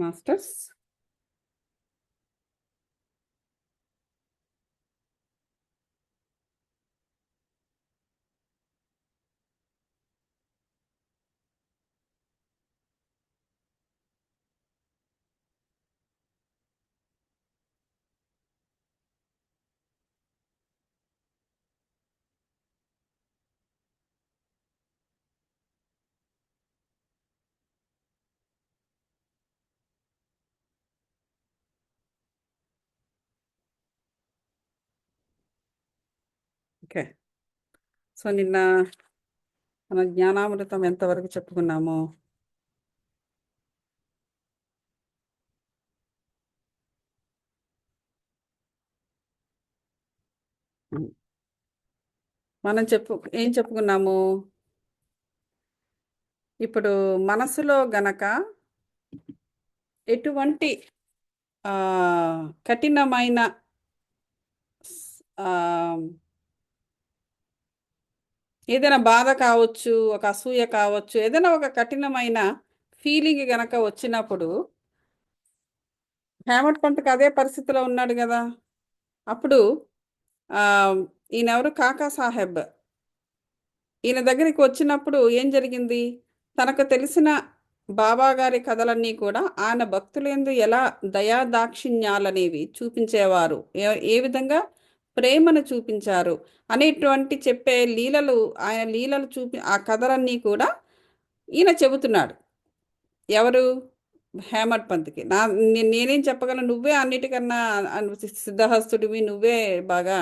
Masters. Okay. So నిన్న మన జ్ఞానామృతం ఎంతవరకు చెప్పుకున్నాము? మనం ఏం చెప్పుకున్నాము? ఇప్పుడు మనసులో గనక ఎటువంటి ఆ, కఠినమైన ఆ, ఏదైనా బాధ కావచ్చు, ఒక అసూయ కావచ్చు, ఏదైనా ఒక కఠినమైన ఫీలింగ్ గనక వచ్చినప్పుడు హేమట్ పంతుకు అదే పరిస్థితిలో ఉన్నాడు కదా. అప్పుడు ఆ, ఈయనెవరు, కాకా సాహెబ్, ఈయన దగ్గరికి వచ్చినప్పుడు ఏం జరిగింది? తనకు తెలిసిన బాబా గారి కథలన్నీ కూడా ఆయన భక్తులందు ఎలా దయాదాక్షిణ్యాలనేవి చూపించేవారు, ఏ విధంగా ప్రేమను చూపించారు అనేటువంటి చెప్పే లీలలు, ఆయన లీలలు ఆ కథలన్నీ కూడా ఈయన చెబుతున్నాడు. ఎవరు? హేమట్ పంత్కి. నేనేం చెప్పగలను, నువ్వే అన్నిటికన్నా సిద్ధహస్తుడివి, నువ్వే బాగా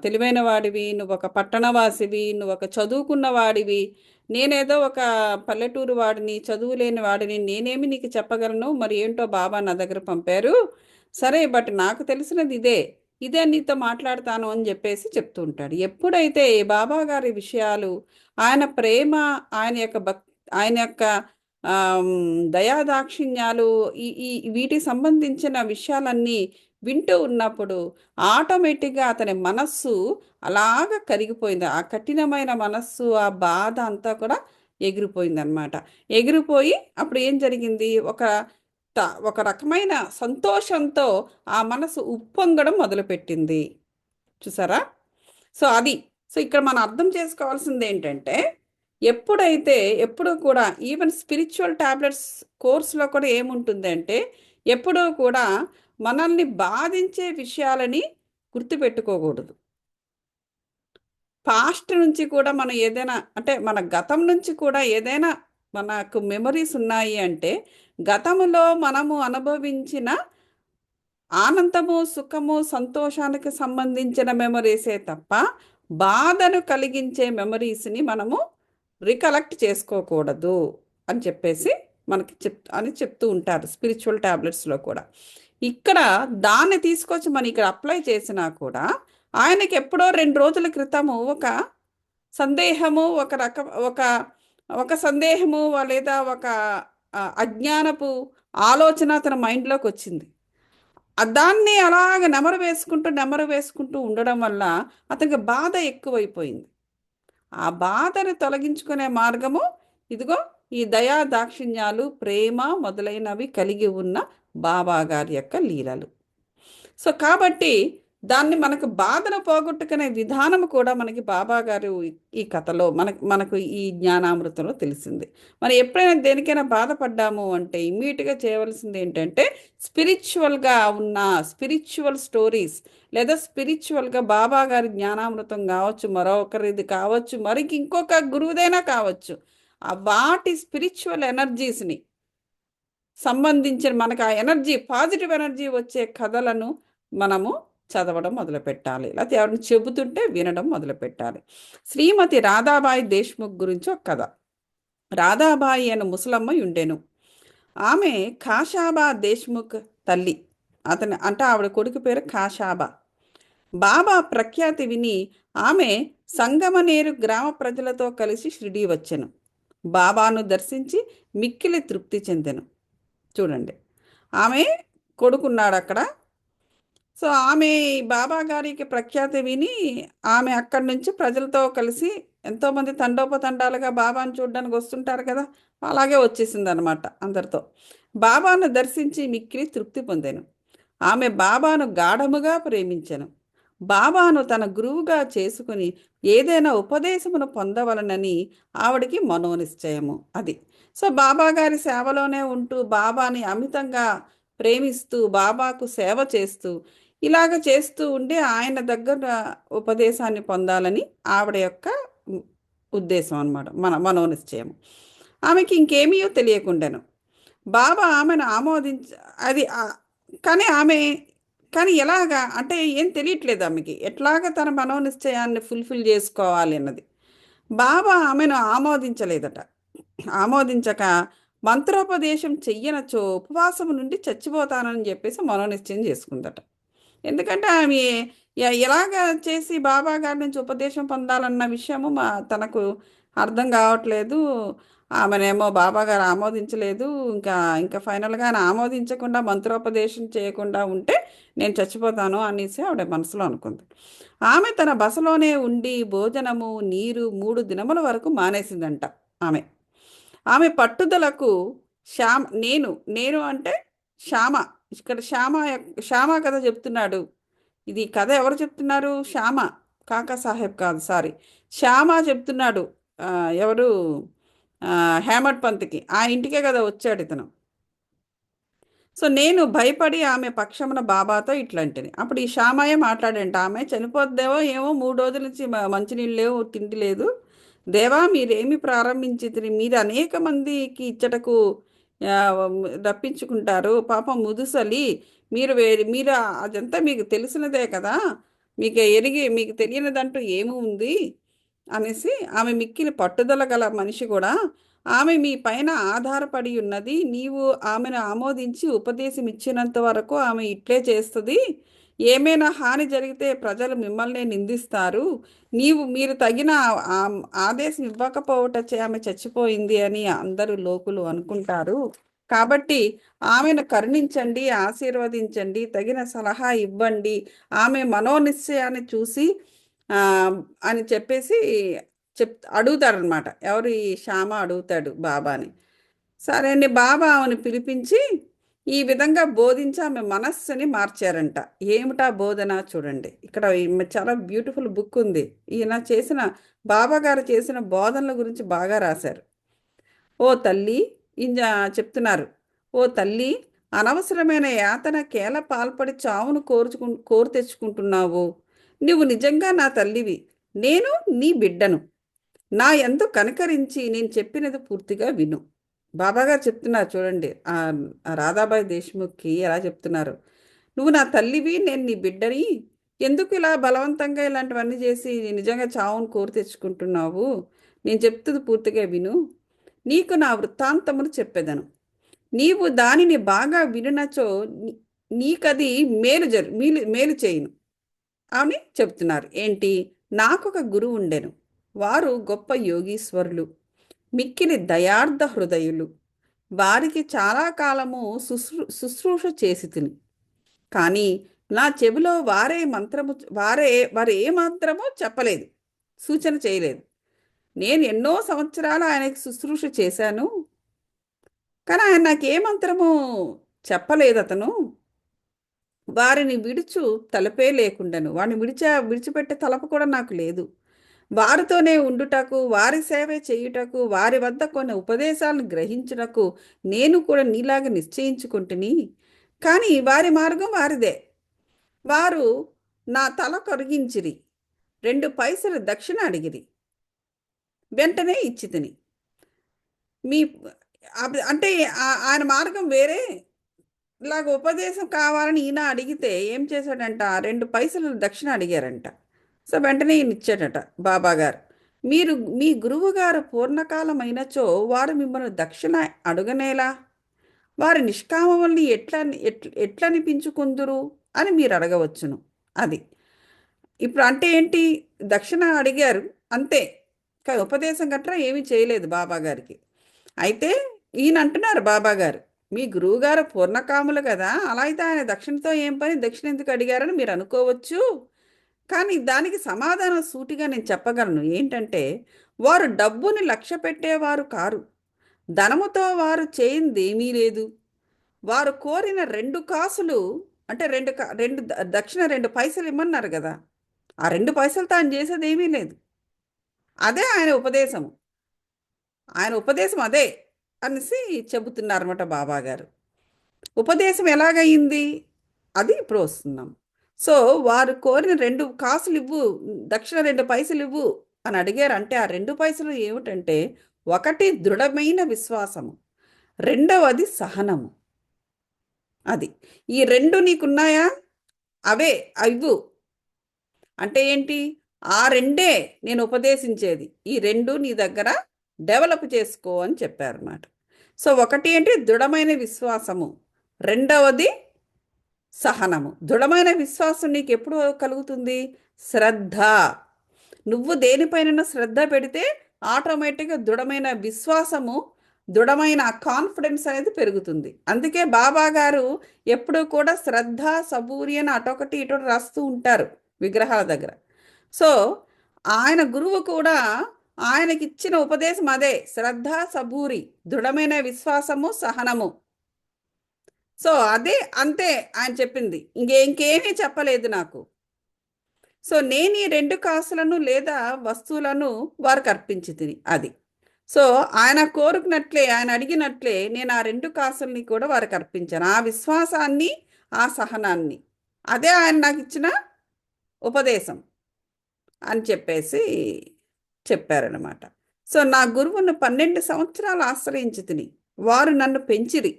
తెలివైన వాడివి, నువ్వు ఒక పట్టణవాసివి, నువ్వు ఒక చదువుకున్న వాడివి, నేనేదో ఒక పల్లెటూరు వాడిని, చదువు లేని వాడిని, నేనేమి నీకు చెప్పగలను, మరి ఏంటో బాబా నా దగ్గర పంపారు. సరే, బట్ నాకు తెలిసినది ఇదే, ఇదే నీతో మాట్లాడతాను అని చెప్పేసి చెప్తూ ఉంటాడు. ఎప్పుడైతే బాబా గారి విషయాలు, ఆయన ప్రేమ, ఆయన యొక్క ఆయన యొక్క దయాదాక్షిణ్యాలు, ఈ ఈ వీటికి సంబంధించిన విషయాలన్నీ వింటూ ఉన్నప్పుడు ఆటోమేటిక్గా అతని మనస్సు అలాగ కరిగిపోయింది. ఆ కఠినమైన మనస్సు, ఆ బాధ అంతా కూడా ఎగిరిపోయింది అనమాట. ఎగిరిపోయి అప్పుడు ఏం జరిగింది? ఒక రకమైన సంతోషంతో ఆ మనసు ఉప్పొంగడం మొదలుపెట్టింది. చూసారా? సో అది, సో ఇక్కడ మనం అర్థం చేసుకోవాల్సింది ఏంటంటే, ఎప్పుడైతే ఎప్పుడూ కూడా ఈవెన్ స్పిరిచువల్ టాబ్లెట్స్ కోర్సులో కూడా ఏముంటుంది అంటే, ఎప్పుడూ కూడా మనల్ని బాధించే విషయాలని గుర్తుపెట్టుకోకూడదు. పాస్ట్ నుంచి కూడా మనం ఏదైనా, అంటే మన గతం నుంచి కూడా ఏదైనా మనకు మెమరీస్ ఉన్నాయి అంటే, గతంలో మనము అనుభవించిన ఆనందము, సుఖము, సంతోషానికి సంబంధించిన మెమరీసే తప్ప బాధను కలిగించే మెమరీస్ని మనము రికలెక్ట్ చేసుకోకూడదు అని చెప్పేసి మనకి చెప్తూ ఉంటారు స్పిరిచువల్ టాబ్లెట్స్లో కూడా. ఇక్కడ దాన్ని తీసుకొచ్చి మనం ఇక్కడ అప్లై చేసినా కూడా, ఆయనకి ఎప్పుడో 2 రోజుల క్రితము ఒక సందేహము, ఒక ఒక సందేహము లేదా ఒక అజ్ఞానపు ఆలోచన అతని మైండ్లోకి వచ్చింది. దాన్ని అలాగ నెమరు వేసుకుంటూ ఉండడం వల్ల అతనికి బాధ ఎక్కువైపోయింది. ఆ బాధను తొలగించుకునే మార్గము ఇదిగో ఈ దయా దాక్షిణ్యాలు, ప్రేమ మొదలైనవి కలిగి ఉన్న బాబా గారి యొక్క లీలలు. సో కాబట్టి దాన్ని మనకు బాధను పోగొట్టుకునే విధానం కూడా మనకి బాబా గారు ఈ కథలో మనకు ఈ జ్ఞానామృతంలో తెలిసింది. మనం ఎప్పుడైనా దేనికైనా బాధపడ్డాము అంటే ఇమ్మీడియట్గా చేయవలసింది ఏంటంటే, స్పిరిచువల్గా ఉన్న స్పిరిచువల్ స్టోరీస్, లేదా స్పిరిచువల్గా బాబా గారి జ్ఞానామృతం కావచ్చు, మరొకరిది కావచ్చు, మరికి ఇంకొక గురువుదైనా కావచ్చు, వాటి స్పిరిచువల్ ఎనర్జీస్ని సంబంధించిన మనకు ఆ ఎనర్జీ, పాజిటివ్ ఎనర్జీ వచ్చే కథలను మనము చదవడం మొదలుపెట్టాలి. లేకపోతే ఎవరిని చెబుతుంటే వినడం మొదలుపెట్టాలి. శ్రీమతి రాధాబాయి దేశ్ముఖ్ గురించి ఒక కథ. రాధాబాయి అనే ముసలమ్మ ఉండెను. ఆమె కాషాబా దేశ్ముఖ్ తల్లి. అంటే ఆవిడ కొడుకు పేరు కాషాబా. బాబా ప్రఖ్యాతి విని ఆమె సంగమనేరు గ్రామ ప్రజలతో కలిసి షిరిడీ వచ్చెను. బాబాను దర్శించి మిక్కిలి తృప్తి చెందెను. చూడండి, ఆమె కొడుకున్నాడు అక్కడ. సో ఆమె బాబా గారికి ప్రఖ్యాతి విని ఆమె అక్కడి నుంచి ప్రజలతో కలిసి, ఎంతోమంది తండోపతండాలుగా బాబాను చూడడానికి వస్తుంటారు కదా, అలాగే వచ్చేసింది అనమాట అందరితో. బాబాను దర్శించి మిక్కిలి తృప్తి పొందెను. ఆమె బాబాను గాఢముగా ప్రేమించెను. బాబాను తన గురువుగా చేసుకుని ఏదైనా ఉపదేశమును పొందవలనని ఆవిడికి మనోనిశ్చయము. అది. సో బాబా గారి సేవలోనే ఉంటూ బాబాని అమితంగా ప్రేమిస్తూ బాబాకు సేవ చేస్తూ ఇలాగ చేస్తూ ఉండి ఆయన దగ్గర ఉపదేశాన్ని పొందాలని ఆవిడ యొక్క ఉద్దేశం అన్నమాట, మనోనిశ్చయం. ఆమెకి ఇంకేమీ తెలియకుండాను బాబా ఆమెను ఆమోదించ అది కానీ ఆమె కానీ ఎలాగా అంటే ఏం తెలియట్లేదు ఆమెకి, ఎట్లాగా తన మనోనిశ్చయాన్ని ఫుల్ఫిల్ చేసుకోవాలి అన్నది. బాబా ఆమెను ఆమోదించలేదట. ఆమోదించక మంత్రోపదేశం చెయ్యనచో ఉపవాసం నుండి చచ్చిపోతానని చెప్పేసి మనోనిశ్చయం చేసుకుందట. ఎందుకంటే ఆమె ఎలాగ చేసి బాబా గారి నుంచి ఉపదేశం పొందాలన్న విషయము తనకు అర్థం కావట్లేదు. ఆమెనేమో బాబా గారు ఆమోదించలేదు. ఇంకా ఇంకా ఫైనల్గా ఆయన ఆమోదించకుండా మంత్రోపదేశం చేయకుండా ఉంటే నేను చచ్చిపోతాను అనేసి ఆవిడ మనసులో అనుకుంది. ఆమె తన బసలోనే ఉండి భోజనము నీరు 3 దినముల వరకు మానేసిందంట. ఆమె ఆమె పట్టుదలకు నేను నేను అంటే శ్యామ, ఇక్కడ శ్యామ కథ చెప్తున్నాడు. ఇది కథ ఎవరు చెప్తున్నారు? శ్యామ, కాకా సాహెబ్ కాదు, సారీ, శ్యామ చెప్తున్నాడు. ఎవరు? హేమట్ పంత్కి ఆ ఇంటికే కదా వచ్చాడు ఇతను. సో నేను భయపడి ఆమె పక్షమున బాబాతో ఇట్లాంటిని. అప్పుడు ఈ శ్యామయ్య మాట్లాడంట, ఆమె చనిపోద్దేమో ఏమో 3 రోజుల నుంచి మంచినీళ్ళు లేవు, తిండి లేదు. దేవా మీరేమి ప్రారంభించి మీరు అనేక మందికి ఇచ్చటకు రప్పించుకుంటారు, పాపం ముదుసలి మీరు అదంతా మీకు తెలిసినదే కదా, మీకు తెలియనిదంటూ ఏమి ఉంది అనేసి ఆమె మిక్కిలి పట్టుదల గల మనిషి కూడా ఆమె మీ పైన ఆధారపడి ఉన్నది. నీవు ఆమెను ఆమోదించి ఉపదేశం ఇచ్చినంత వరకు ఆమె ఇట్లే చేస్తుంది. ఏమైనా హాని జరిగితే ప్రజలు మిమ్మల్ని నిందిస్తారు. మీరు తగిన ఆదేశం ఇవ్వకపోవటచ్చే ఆమె చచ్చిపోయింది అని అందరూ లోకులు అనుకుంటారు. కాబట్టి ఆమెను కరుణించండి, ఆశీర్వదించండి, తగిన సలహా ఇవ్వండి, ఆమె మనోనిశ్చయాన్ని చూసి అని చెప్పేసి అడుగుతాడనమాట. ఎవరు? ఈ శ్యామ అడుగుతాడు బాబాని. సరే అండి, బాబా ఆమెను పిలిపించి ఈ విధంగా బోధించి ఆమె మనస్సుని మార్చారంట. ఏమిటా బోధన చూడండి. ఇక్కడ చాలా బ్యూటిఫుల్ బుక్ ఉంది. బాబా గారు చేసిన బోధనల గురించి బాగా రాశారు. ఓ తల్లి, చెప్తున్నారు, ఓ తల్లి, అనవసరమైన యాతన కేల పాల్పడి చావును కోరు తెచ్చుకుంటున్నావు. నువ్వు నిజంగా నా తల్లివి, నేను నీ బిడ్డను. నా యందు కనికరించి నేను చెప్పినది పూర్తిగా విను. బాబాగారు చెప్తున్నారు చూడండి, రాధాబాయి దేశ్ముఖ్కి ఎలా చెప్తున్నారు. నువ్వు నా తల్లివి, నేను నీ బిడ్డని, ఎందుకు ఇలా బలవంతంగా ఇలాంటివన్నీ చేసి నిజంగా చావును కోరి తెచ్చుకుంటున్నావు? నేను చెప్తుంది పూర్తిగా విను. నీకు నా వృత్తాంతమును చెప్పేదను. నీవు దానిని బాగా వినునచో నీకది మేలు చేయును అని చెప్తున్నారు. ఏంటి? నాకొక గురువు ఉండెను. వారు గొప్ప యోగీశ్వరులు, మిక్కిలి దయార్థ హృదయులు. వారికి చాలా కాలము శుశ్రూష చేసి తిని, కానీ నా చెవిలో వారు ఏ మంత్రము చెప్పలేదు, సూచన చేయలేదు. నేను ఎన్నో సంవత్సరాలు ఆయనకి శుశ్రూష చేశాను, కానీ ఆయన నాకే మంత్రము చెప్పలేదు. అతను వారిని తలపే లేకుండాను, వారిని విడిచిపెట్టే తలపు కూడా నాకు లేదు. వారితోనే ఉండుటకు, వారి సేవే చేయుటకు, వారి వద్ద కొన్ని ఉపదేశాలను గ్రహించుటకు నేను కూడా నీలాగా నిశ్చయించుకుంటుని. కానీ వారి మార్గం వారిదే. వారు నా తల కరిగించిరి, 2 పైసలు దక్షిణ అడిగిరి, వెంటనే ఇచ్చి తిని. మీ అంటే ఆయన మార్గం వేరే. ఇలాగ ఉపదేశం కావాలని ఈయన అడిగితే ఏం చేశాడంట? 2 పైసలు దక్షిణ అడిగారంట. సో వెంటనే ఈయన ఇచ్చాడట బాబాగారు. మీ గురువుగారు పూర్ణకాలమైనచో వారు మిమ్మల్ని దక్షిణ అడుగనేలా? వారి నిష్కామల్ని ఎట్లనిపించుకుందురు అని మీరు అడగవచ్చును. అది ఇప్పుడు అంటే ఏంటి? దక్షిణ అడిగారు అంతే, కానీ ఉపదేశం గట్రా ఏమీ చేయలేదు బాబాగారికి. అయితే ఈయన అంటున్నారు బాబాగారు, మీ గురువుగారు పూర్ణకాములు కదా, అలా అయితే ఆయన దక్షిణతో ఏం పని, దక్షిణ ఎందుకు అడిగారని మీరు అనుకోవచ్చు. కానీ దానికి సమాధానం సూటిగా నేను చెప్పగలను. ఏంటంటే, వారు డబ్బుని లక్ష్య పెట్టేవారు కారు, ధనముతో వారు చేయింది ఏమీ లేదు. వారు కోరిన 2 కాసులు అంటే 2 దక్షిణ 2 పైసలు ఇమ్మన్నారు కదా! ఆ 2 పైసలతో ఆయన చేసేదేమీ లేదు. అదే ఆయన ఉపదేశము. ఆయన ఉపదేశం అదే అనేసి చెబుతున్నారన్నమాట బాబాగారు. ఉపదేశం ఎలాగయింది? అది ఇప్పుడు వస్తున్నాం. సో, వారు కోరిన 2 కాసులివ్వు, దక్షిణ 2 పైసలివ్వు అని అడిగారు. అంటే ఆ 2 పైసలు ఏమిటంటే, ఒకటి దృఢమైన విశ్వాసము, రెండవది సహనము. అది. ఈ 2 నీకున్నాయా? అవే ఇవ్వు. అంటే ఏంటి? ఆ 2 నేను ఉపదేశించేది. ఈ 2 నీ దగ్గర డెవలప్ చేసుకో అని చెప్పారన్నమాట. సో, ఒకటి ఏంటి దృఢమైన విశ్వాసము. రెండవది సహనము. దృఢమైన విశ్వాసం నీకు ఎప్పుడు కలుగుతుంది? శ్రద్ధ. నువ్వు దేనిపైన శ్రద్ధ పెడితే ఆటోమేటిక్గా దృఢమైన విశ్వాసము, దృఢమైన కాన్ఫిడెన్స్ అనేది పెరుగుతుంది. అందుకే బాబా గారు ఎప్పుడూ కూడా శ్రద్ధ, సబూరి అని అటొకటి ఇటొకటి రాస్తూ ఉంటారు విగ్రహాల దగ్గర. సో, ఆయన గురువు కూడా ఆయనకిచ్చిన ఉపదేశం అదే. శ్రద్ధ, సబూరి, దృఢమైన విశ్వాసము, సహనము. సో, అదే అంతే ఆయన చెప్పింది. ఇంకేమీ చెప్పలేదు నాకు. సో, నేను ఈ 2 కాసులను లేదా వస్తువులను వారికి అర్పించితిని. అది. సో, ఆయన కోరుకున్నట్లే, ఆయన అడిగినట్లే నేను ఆ 2 కాసుల్ని కూడా వారికి అర్పించాను. ఆ విశ్వాసాన్ని, ఆ సహనాన్ని. అదే ఆయన నాకిచ్చిన ఉపదేశం అని చెప్పేసి చెప్పారనమాట. సో, నా గురువును 12 సంవత్సరాలు ఆశ్రయించితిని. వారు నన్ను పెంచిరి.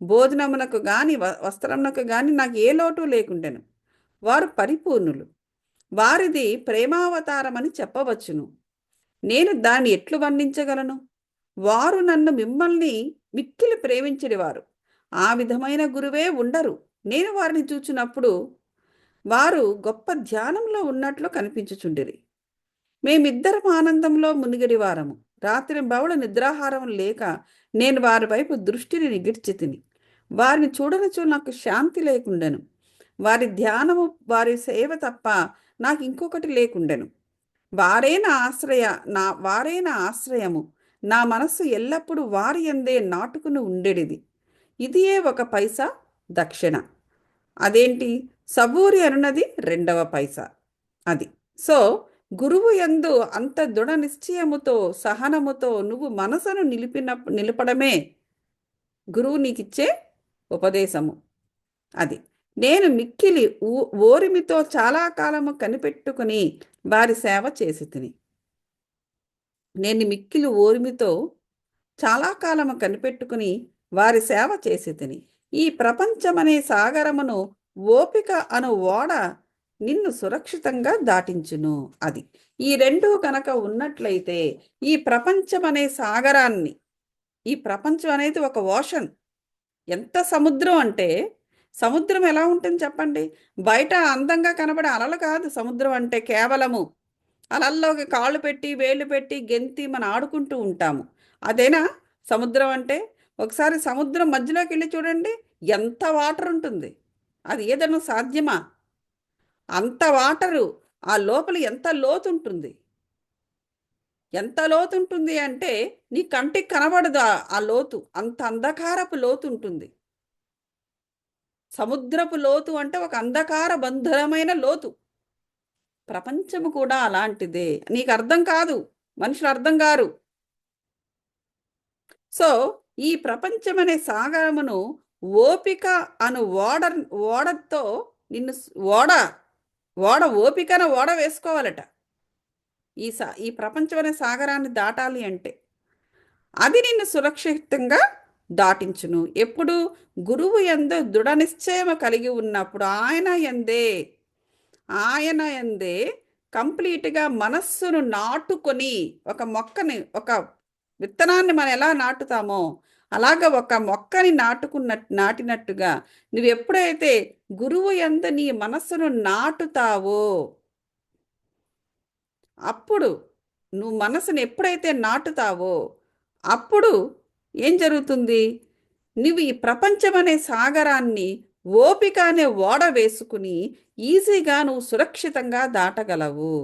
భోజనమునకు గాని, వస్త్రమునకు గాని నాకు ఏ లోటు లేకుండెను. వారు పరిపూర్ణులు. వారిది ప్రేమావతారమని చెప్పవచ్చును. నేను దాన్ని ఎట్లు వర్ణించగలను? వారు నన్ను మిమ్మల్ని మిక్కిలి ప్రేమించెడివారు. ఆ విధమైన గురువే ఉండరు. నేను వారిని చూచినప్పుడు వారు గొప్ప ధ్యానంలో ఉన్నట్లు కనిపించుచుండిరి. మేమిద్దరం ఆనందంలో మునిగిడివారము. రాత్రింబవళ్ళు నిద్రాహారం లేక నేను వారి వైపు దృష్టిని నిగిడ్చితిని. వారిని చూడనచో నాకు శాంతి లేకుండెను. వారి ధ్యానము, వారి సేవ తప్ప నాకు ఇంకొకటి లేకుండెను. వారే నా ఆశ్రయము. నా మనస్సు ఎల్లప్పుడూ వారి యందే నాటుకుని ఉండేడిది. ఇదియే 1 పైసా దక్షిణ. అదేంటి? సబూరి అనున్నది 2వ పైసా. అది. సో, గురువు యందు అంత దృఢ నిశ్చయముతో, సహనముతో నువ్వు మనసును నిలపడమే గురువు నీకిచ్చే ఉపదేశము. అది. నేను మిక్కిలి ఓరిమితో చాలా కాలము కనిపెట్టుకుని వారి సేవ చేసి తిని. నేను మిక్కిలి ఓర్మితో చాలా కాలము కనిపెట్టుకుని వారి సేవ చేసి తిని. ఈ ప్రపంచమనే సాగరమును ఓపిక అను ఓడ నిన్ను సురక్షితంగా దాటించును. అది. ఈ 2 కనుక ఉన్నట్లయితే ఈ ప్రపంచమనే సాగరాన్ని, ఈ ప్రపంచం అనేది ఒక ఓషన్. ఎంత సముద్రం అంటే, సముద్రం ఎలా ఉంటుంది చెప్పండి? బయట అందంగా కనబడే అలలు కాదు సముద్రం అంటే కేవలము. అలల్లోకి కాళ్ళు పెట్టి, వేళ్ళు పెట్టి, గెంతి మనం ఆడుకుంటూ ఉంటాము. అదేనా సముద్రం అంటే? ఒకసారి సముద్రం మధ్యలోకి వెళ్ళి చూడండి, ఎంత వాటర్ ఉంటుంది. అది ఏదైనా సాధ్యమా? అంత వాటరు ఆ లోపల ఎంత లోతుంటుంది. ఎంత లోతుంటుంది అంటే నీ కంటికి కనబడదు ఆ లోతు. అంత అంధకారపు లోతు ఉంటుంది. సముద్రపు లోతు అంటే ఒక అంధకార బంధురమైన లోతు. ప్రపంచము కూడా అలాంటిదే. నీకు అర్థం కాదు. మనుషులు అర్థం గారు. సో, ఈ ప్రపంచమనే సాగరమును ఓపిక అను ఓడతో నిన్ను ఓడ ఓడ ఓపికన ఓడ వేసుకోవాలట. ఈ ప్రపంచం అనే సాగరాన్ని దాటాలి అంటే అది నిన్ను సురక్షితంగా దాటించును. ఎప్పుడు? గురువు యందు దృఢ నిశ్చయము కలిగి ఉన్నప్పుడు ఆయన యందే కంప్లీట్గా మనస్సును నాటుకొని, ఒక మొక్కని, ఒక విత్తనాన్ని మనం ఎలా నాటుతామో అలాగ ఒక మొక్కని నాటినట్టుగా నువ్వు ఎప్పుడైతే గురువు యందు నీ మనస్సును నాటుతావో, అప్పుడు నువ్వు మనసును ఎప్పుడైతే నాటుతావో అప్పుడు ఏం జరుగుతుంది? నువ్వు ఈ ప్రపంచం అనే సాగరాన్ని ఓపిక అనే ఓడ వేసుకుని ఈజీగా నువ్వు సురక్షితంగా దాటగలవు.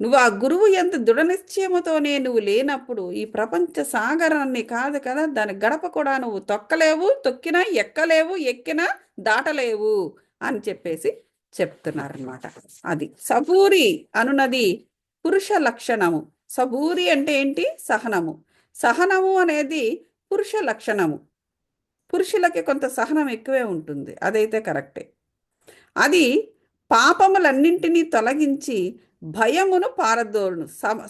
నువ్వు ఆ గురువు ఎంత దృఢ నిశ్చయముతోనే నువ్వు లేనప్పుడు ఈ ప్రపంచ సాగరాన్ని కాదు కదా, దాని గడప కూడా నువ్వు తొక్కలేవు, తొక్కినా ఎక్కలేవు, ఎక్కినా దాటలేవు అని చెప్పేసి చెప్తున్నారనమాట. అది సబూరి అనున్నది పురుష లక్షణము. సబూరి అంటే ఏంటి? సహనము. సహనము అనేది పురుష లక్షణము. పురుషులకి కొంత సహనం ఎక్కువే ఉంటుంది, అదైతే కరెక్టే. అది పాపములన్నింటినీ తొలగించి భయమును పారదోలును.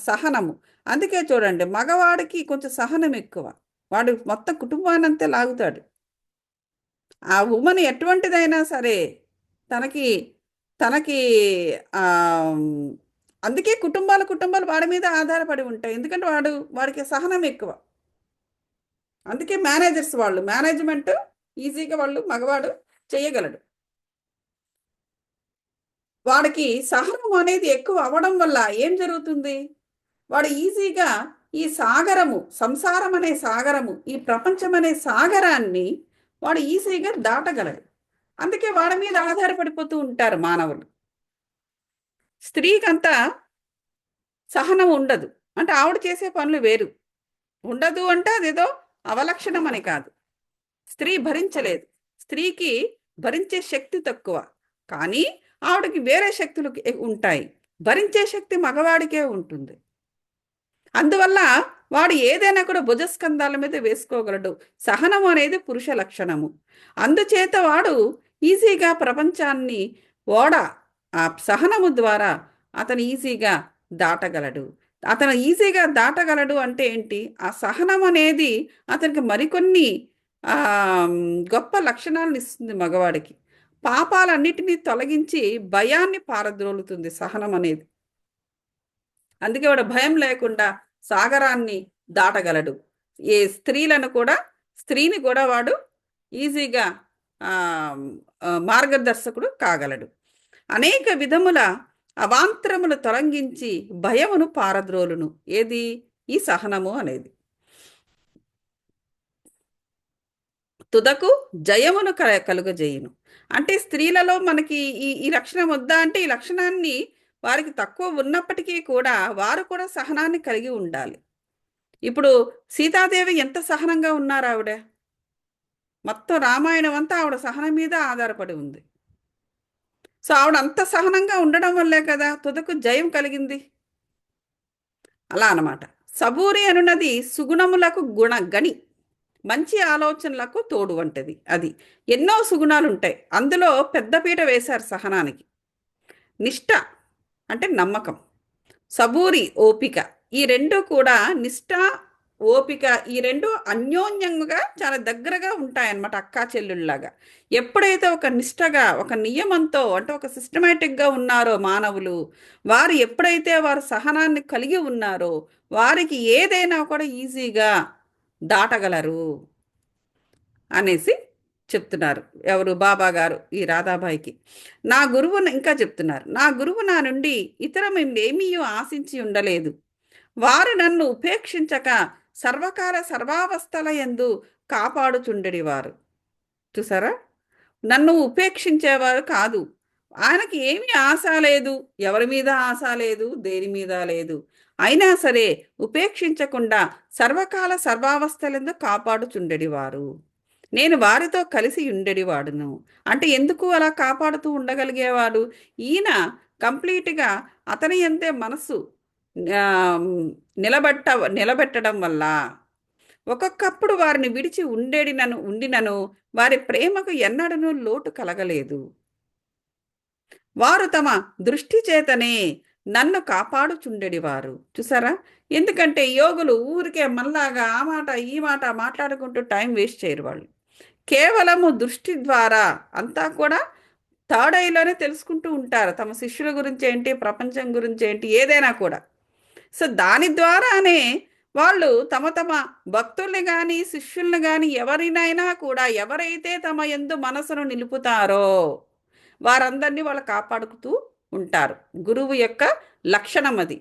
సహనము. అందుకే చూడండి, మగవాడికి కొంచెం సహనం ఎక్కువ. వాడు మొత్తం కుటుంబానంతే లాగుతాడు. ఆ ఉమెన్ ఎటువంటిదైనా సరే తనకి తనకి ఆ, అందుకే కుటుంబాలు వాడి మీద ఆధారపడి ఉంటాయి. ఎందుకంటే వాడికి సహనం ఎక్కువ. అందుకే మేనేజర్స్ వాళ్ళు మేనేజ్మెంట్ ఈజీగా మగవాడు చేయగలడు. వాడికి సహనం అనేది ఎక్కువ అవ్వడం వల్ల ఏం జరుగుతుంది? వాడు ఈజీగా ఈ సాగరము, సంసారం అనే సాగరము, ఈ ప్రపంచం అనే సాగరాన్ని వాడు ఈజీగా దాటగలడు. అందుకే వాడి మీద ఆధారపడిపోతూ ఉంటారు మానవులు. స్త్రీకంతా సహనం ఉండదు. అంటే ఆవిడ చేసే పనులు వేరు. ఉండదు అంటే అదేదో అవలక్షణం అని కాదు. స్త్రీ భరించలేదు. స్త్రీకి భరించే శక్తి తక్కువ. కానీ ఆవిడకి వేరే శక్తులు ఉంటాయి. భరించే శక్తి మగవాడికే ఉంటుంది. అందువల్ల వాడు ఏదైనా కూడా భుజస్కంధాల మీద వేసుకోగలడు. సహనం అనేది పురుష లక్షణము. అందుచేత వాడు ఈజీగా ప్రపంచాన్ని ఓడ ఆ సహనము ద్వారా అతను ఈజీగా దాటగలడు. అతను ఈజీగా దాటగలడు అంటే ఏంటి? ఆ సహనం అనేది అతనికి మరికొన్ని ఆ, గొప్ప లక్షణాలను ఇస్తుంది మగవాడికి. పాపాలన్నిటినీ తొలగించి భయాన్ని పారద్రోలుతుంది సహనం అనేది. అందుకే వాడు భయం లేకుండా సాగరాన్ని దాటగలడు. ఏ స్త్రీని కూడా వాడు ఈజీగా ఆ, మార్గదర్శకుడు కాగలడు. అనేక విధముల అవాంతరములు తొలగించి భయమును పారద్రోలును. ఏది? ఈ సహనము అనేది. తుదకు జయమును కలుగజేయును. అంటే స్త్రీలలో మనకి ఈ లక్షణం వద్దా అంటే, ఈ లక్షణాన్ని వారికి తక్కువ ఉన్నప్పటికీ కూడా వారు కూడా సహనాన్ని కలిగి ఉండాలి. ఇప్పుడు సీతాదేవి ఎంత సహనంగా ఉన్నారు ఆవిడ. మొత్తం రామాయణం అంతా ఆవిడ సహనం మీద ఆధారపడి ఉంది. సో ఆవిడ అంత సహనంగా ఉండడం వల్లే కదా తుదకు జయం కలిగింది. అలా అనమాట. సబూరి అనున్నది సుగుణములకు గని, మంచి ఆలోచనలకు తోడు వంటిది. అది ఎన్నో సుగుణాలు ఉంటాయి. అందులో పెద్దపీట వేశారు సహనానికి. నిష్ఠ అంటే నమ్మకం, సబూరి ఓపిక. ఈ రెండు కూడా నిష్ఠ, ఓపిక, ఈ రెండు అన్యోన్యంగా చాలా దగ్గరగా ఉంటాయన్నమాట, అక్కా చెల్లుళ్ళలాగా. ఎప్పుడైతే ఒక నిష్ఠగా, ఒక నియమంతో, అంటే ఒక సిస్టమేటిక్గా ఉన్నారో మానవులు, వారు ఎప్పుడైతే వారు సహనాన్ని కలిగి ఉన్నారో వారికి ఏదైనా కూడా ఈజీగా దాటగలరు అనేసి చెప్తున్నారు. ఎవరు? బాబా గారు ఈ రాధాబాయికి. నా గురువు ఇంకా చెప్తున్నారు, నా గురువు నా నుండి ఇతరమేమీ ఆశించి ఉండలేదు. వారు నన్ను ఉపేక్షించక సర్వకాల సర్వావస్థల యందు కాపాడుచుండెడివారు. చూసారా? నన్ను ఉపేక్షించేవారు కాదు. ఆయనకి ఏమీ ఆశ లేదు, ఎవరి మీద ఆశ లేదు, దేని మీద లేదు. అయినా సరే ఉపేక్షించకుండా సర్వకాల సర్వావస్థలందు కాపాడుచుండెడివారు. నేను వారితో కలిసి ఉండేవాడును. అంటే ఎందుకు అలా కాపాడుతూ ఉండగలిగేవాడు? ఈయన కంప్లీట్గా అతని అంతే మనసు ఆ, నిలబెట్టడం వల్ల. ఒక్కొక్కప్పుడు వారిని విడిచి ఉండినను వారి ప్రేమకు ఎన్నడనూ లోటు కలగలేదు. వారు తమ దృష్టి చేతనే నన్ను కాపాడుచుండెడివారు. చూసారా? ఎందుకంటే యోగులు ఊరికే మళ్ళాగా ఆ మాట ఈ మాట మాట్లాడుకుంటూ టైం వేస్ట్ చేయరు వాళ్ళు. కేవలము దృష్టి ద్వారా అంతా కూడా థర్డ్ ఐలోనే తెలుసుకుంటూ ఉంటారు, తమ శిష్యుల గురించి ఏంటి, ప్రపంచం గురించి ఏంటి, ఏదైనా కూడా. సో దాని ద్వారానే వాళ్ళు తమ తమ భక్తుల్ని కానీ శిష్యుల్ని కానీ ఎవరినైనా కూడా, ఎవరైతే తమ యందు మనసును నిలుపుతారో వారందరినీ వాళ్ళు కాపాడుతూ ఉంటారు. గురువు యొక్క లక్షణం అది.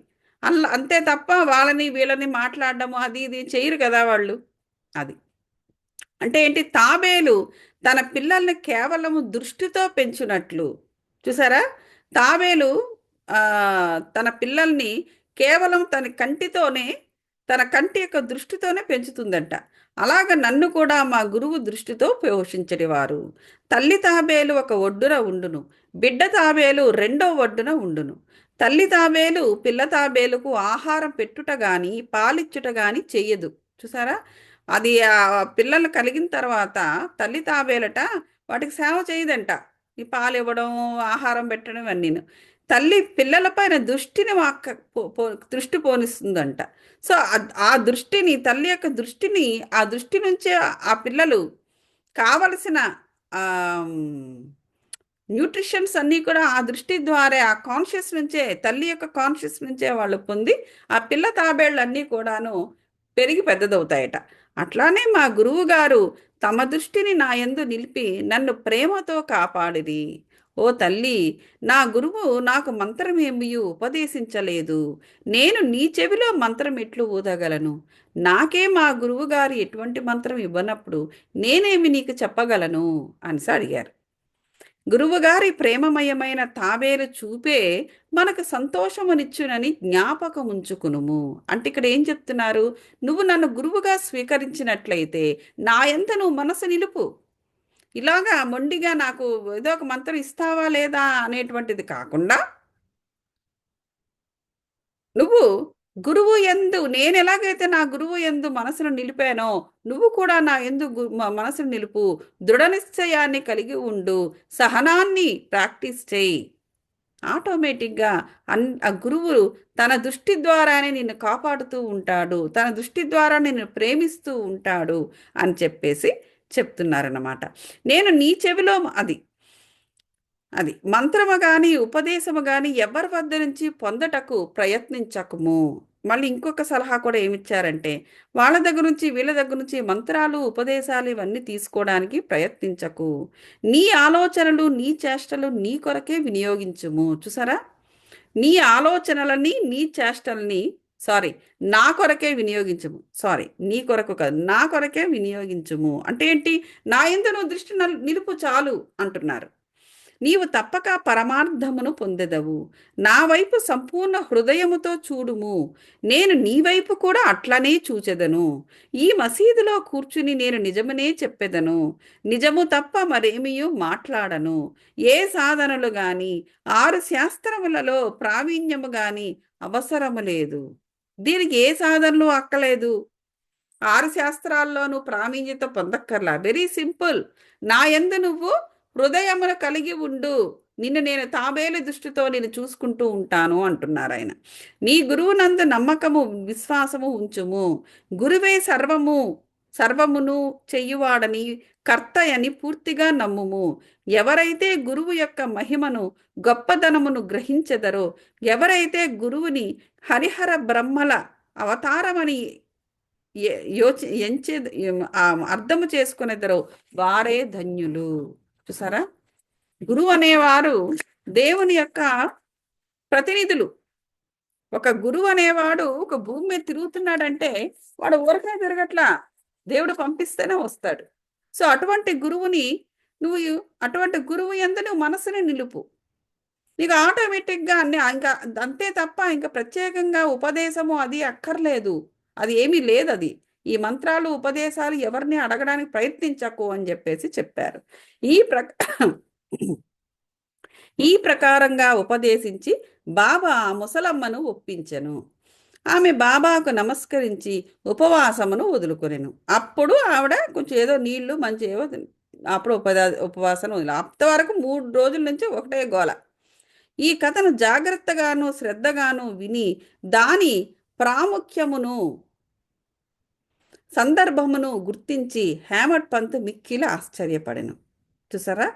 అంతే తప్ప వాళ్ళని వీళ్ళని మాట్లాడడము అది ఇది చేయరు కదా వాళ్ళు. అది అంటే ఏంటి? తాబేలు తన పిల్లల్ని కేవలము దృష్టితో పెంచునట్లు. చూసారా? తాబేలు తన పిల్లల్ని కేవలం తన కంటితోనే, తన కంటి యొక్క దృష్టితోనే పెంచుతుందంట. అలాగ నన్ను కూడా మా గురువు దృష్టితో పోషించడివారు. తల్లి తాబేలు ఒక ఒడ్డున ఉండును, బిడ్డ తాబేలు రెండో ఒడ్డున ఉండును. తల్లి తాబేలు పిల్ల తాబేలుకు ఆహారం పెట్టుట గాని పాలిచ్చుట గాని చెయ్యదు. చూసారా? అది ఆ పిల్లలు కలిగిన తర్వాత తల్లి తాబేలట వాటికి సేవ చేయదంట. ఈ పాలు ఇవ్వడం, ఆహారం పెట్టడం ఇవన్నీను. తల్లి పిల్లలపైన దృష్టిని దృష్టి పోనిస్తుందంట. సో ఆ దృష్టిని, తల్లి యొక్క దృష్టిని, ఆ దృష్టి నుంచే ఆ పిల్లలు కావలసిన న్యూట్రిషన్స్ అన్నీ కూడా ఆ దృష్టి ద్వారా, ఆ కాన్షియస్ నుంచే, తల్లి యొక్క కాన్షియస్ నుంచే వాళ్ళు పొంది ఆ పిల్ల తాబేళ్ళు అన్నీ కూడాను పెరిగి పెద్దదవుతాయట. అట్లానే మా గురువు గారు తమ దృష్టిని నా యందు నిలిపి నన్ను ప్రేమతో కాపాడిరి. ఓ తల్లి, నా గురువు నాకు మంత్రమేమీ ఉపదేశించలేదు. నేను నీ చెవిలో మంత్రం ఎట్లు ఊదగలను? నాకే మా గురువు గారు ఎటువంటి మంత్రం ఇవ్వనప్పుడు నేనేమి నీకు చెప్పగలను అని అడిగారు. గురువుగారి ప్రేమమయమైన తాబేలు చూపే మనకు సంతోషమునిచ్చునని జ్ఞాపకం ఉంచుకునుము. అంటే ఇక్కడ ఏం చెప్తున్నారు? నువ్వు నన్ను గురువుగా స్వీకరించినట్లయితే నా యందు నువ్వు మనసు నిలుపు. ఇలాగా మొండిగా నాకు ఏదో ఒక మంత్రం ఇస్తావా లేదా అనేటువంటిది కాకుండా, నువ్వు గురువు యందు, నేను ఎలాగైతే నా గురువు యందు మనసును నిలిపానో నువ్వు కూడా నా యందు మనసును నిలుపు. దృఢ నిశ్చయాన్ని కలిగి ఉండు. సహనాన్ని ప్రాక్టీస్ చేయి. ఆటోమేటిక్గా ఆ గురువు తన దృష్టి ద్వారానే నిన్ను కాపాడుతూ ఉంటాడు, తన దృష్టి ద్వారా నిన్ను ప్రేమిస్తూ ఉంటాడు అని చెప్పేసి చెప్తున్నారన్నమాట. నేను నీ చెవిలో అది అది మంత్రము గాని ఉపదేశము గాని ఎవరి వద్ద నుంచి పొందటకు ప్రయత్నించకము. మళ్ళీ ఇంకొక సలహా కూడా ఏమిచ్చారంటే, వాళ్ళ దగ్గర నుంచి వీళ్ళ దగ్గర నుంచి మంత్రాలు ఉపదేశాలు ఇవన్నీ తీసుకోవడానికి ప్రయత్నించకు. నీ ఆలోచనలు నీ చేష్టలు నీ కొరకే వినియోగించుము. చూసారా? నీ ఆలోచనలని నీ చేష్టల్ని, సారీ, నా కొరకే వినియోగించుము. సారీ, నీ కొరకు కాదు, నా కొరకే వినియోగించుము అంటే ఏంటి? నా యందు నువ్వు దృష్టి నిలుపు చాలు అంటున్నారు. నీవు తప్పక పరమార్థమును పొందెదవు. నా వైపు సంపూర్ణ హృదయముతో చూడుము. నేను నీ వైపు కూడా అట్లనే చూచెదను. ఈ మసీదులో కూర్చుని నేను నిజమునే చెప్పెదను. నిజము తప్ప మరేమియూ మాట్లాడను. ఏ సాధనలు గాని 6 శాస్త్రములలో ప్రావీణ్యము గాని అవసరము లేదు. దీనికి ఏ సాధనలు అక్కలేదు. 6 శాస్త్రాల్లోనూ ప్రావీణ్యత పొందక్కర్లా. Very simple. నా యందు నువ్వు హృదయమును కలిగి ఉండు. నిన్ను నేను తాబేలు దృష్టితో నేను చూసుకుంటూ ఉంటాను అంటున్నారు ఆయన. నీ గురువునందు నమ్మకము విశ్వాసము ఉంచుము. గురువే సర్వమును చెయ్యువాడని, కర్తయని పూర్తిగా నమ్ముము. ఎవరైతే గురువు యొక్క మహిమను గొప్పదనమును గ్రహించెదరో, ఎవరైతే గురువుని హరిహర బ్రహ్మల అవతారమని ఎంచే అర్థము చేసుకునేదరో వారే ధన్యులు. చూసారా? గురువు అనేవారు దేవుని యొక్క ప్రతినిధులు. ఒక గురువు అనేవాడు ఒక భూమి మీద తిరుగుతున్నాడంటే వాడు ఊరకే తిరగట్లా, దేవుడు పంపిస్తేనే వస్తాడు. సో అటువంటి గురువుని నువ్వు, అటువంటి గురువు యందు నువ్వు మనసుని నిలుపు. నీకు ఆటోమేటిక్గా అన్ని ఇంకా అంతే తప్ప ఇంకా ప్రత్యేకంగా ఉపదేశము అది అక్కర్లేదు. అది ఏమీ లేదు. అది ఈ మంత్రాలు ఉపదేశాలు ఎవరిని అడగడానికి ప్రయత్నించకు అని చెప్పేసి చెప్పారు. ఈ ప్రకారంగా ఉపదేశించి బాబా ముసలమ్మను ఒప్పించెను. ఆమె బాబాకు నమస్కరించి ఉపవాసమును వదులుకొనెను. అప్పుడు ఆవిడ కొంచెం ఏదో నీళ్లు మంచి ఏవో అప్పుడు ఉపవాసం వదిలి, అంతవరకు 3 రోజుల నుంచి ఒకటే గోల. ఈ కథను జాగ్రత్తగాను శ్రద్ధగాను విని దాని ప్రాముఖ్యమును సందర్భమును గుర్తించి హేమట్ పంత్ మిక్కిలి ఆశ్చర్యపడెను. చూసారా?